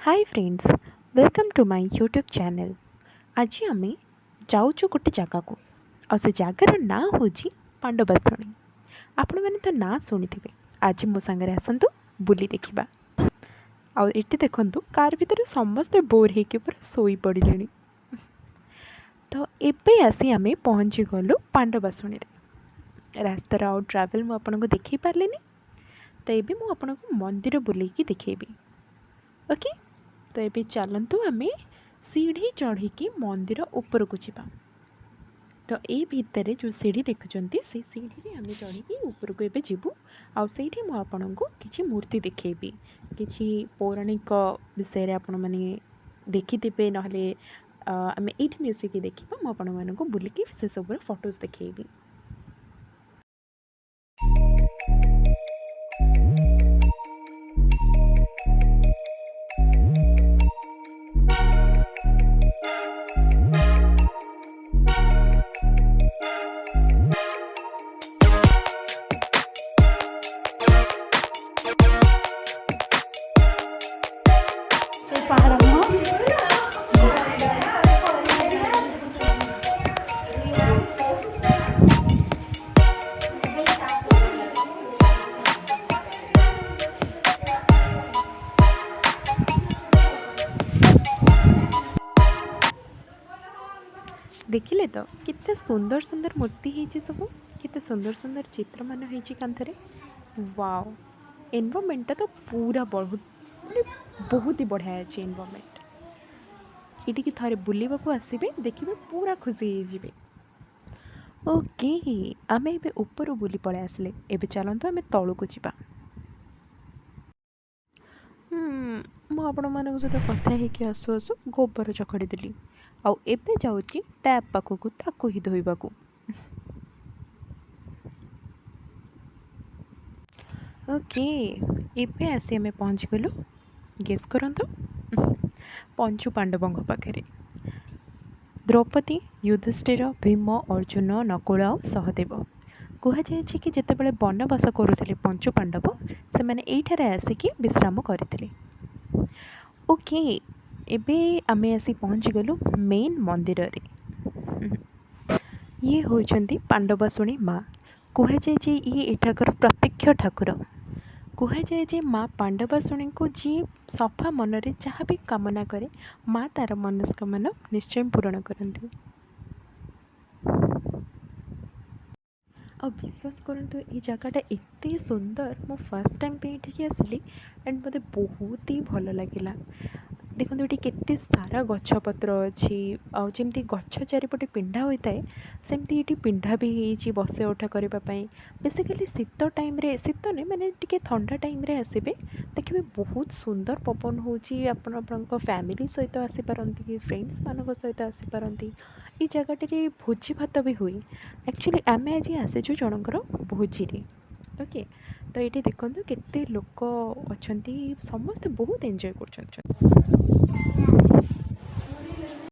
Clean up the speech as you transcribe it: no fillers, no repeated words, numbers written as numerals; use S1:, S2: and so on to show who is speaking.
S1: Hi friends, welcome to my YouTube channel. आज आम जाऊँ गोटे जगह को आ से जगार ना हूँ पांडवासुणी। आपण मैंने तो ना शुणी थे। आज मो सांगे आसतु बुली देखा। आठी देखु कार भितर समस्ते बोर होकर पूरा शोई पड़े। तो एबे आसी आम पहुँची गलु पांडवासुणी। रास्तार आउ ट्रावेल मुझे देखी पारे। तो ये मुझे मंदिर बुलेकी देखेबी। ओके, तो ये चलतु आम सीढ़ी चढ़ी मंदिर ऊपर को जावा। तो ये भितर जो सीढ़ी देखुं से सीढ़ी आम चढ़ी ऊपर को एबे जीवु। आईठी मुझे किसी मूर्ति देखेबी, किसी पौराणिक विषय आपण मैंने देखिथे ना आम ये मिसिकी देखा। मुझे बुलिकी से सब फोटोज देखेबी। देखिले तो कितने सुंदर सुंदर मूर्ति है सब, कितने सुंदर सुंदर चित्र मान होती कांथरे। वाओ, एनवायरमेंट तो पूरा बहुत माने बहुत ही बढ़िया अच्छे एनवायरमेंट। ये थे बुलवाक आसबे, देखिए पूरा खुशी हो। ओके, आम ए ऊपर बुली पड़े आसले। एबे चलतु आम तलू को जावा। मुझे सहित कथा होगी आसु आसु गोबर चकड़ी देली। आउ एबे जाऊँगी टैप पाखक ताकू ही धोइबाकू। ओके, एबे आसी आम पहुँच गलु। गेस करंतु पंचु पांडवों पाखे। द्रौपदी, युधिष्ठिर, भीम, अर्जुन, नकुल और सहदेव। कहुए कि जितेबाला बनवास करुले पंचु पांडव से मैंने यहीठारे आसिकी विश्राम करते। ओके, एबे आमे आसी पहुँच गलु मेन मंदिर रे। ये होचंती पांडवासुणी माँ। कहुए ये एठाकर प्रत्यक्ष ठाकुर। कहुए माँ पांडवासुणी को जी सफा मन रे जहाँ भी कामना करे माँ तार मनस्कामना निश्चय पूरण करती। और विश्वास करंतु ये जगहटा एत सुंदर। मो फर्स्ट टाइम पे ये आसली एंड मत बहुत ही भल लगे। देखो ये केते सारा गछपत्र अच्छी आमती गछ चारिपटे पिंढा होता है सेमती ये पिंढा भी हो बसे उठा करने। बेसिकली शीत टाइम रे, शीत नहीं मैंने टी ठंडा टाइम रे आसबे देखिए बहुत सुंदर पवन हो। फैमिली सहित आसीपारती, फ्रेंड्स मान सहित आसीपारती। ये जगह भोजी भात भी हुए। एक्चुअली आम आज आसीचु जनकर भोजी रे। ओके, तो ये देखो केते लोक अच्छा, समस्ते बहुत एंजॉय कर।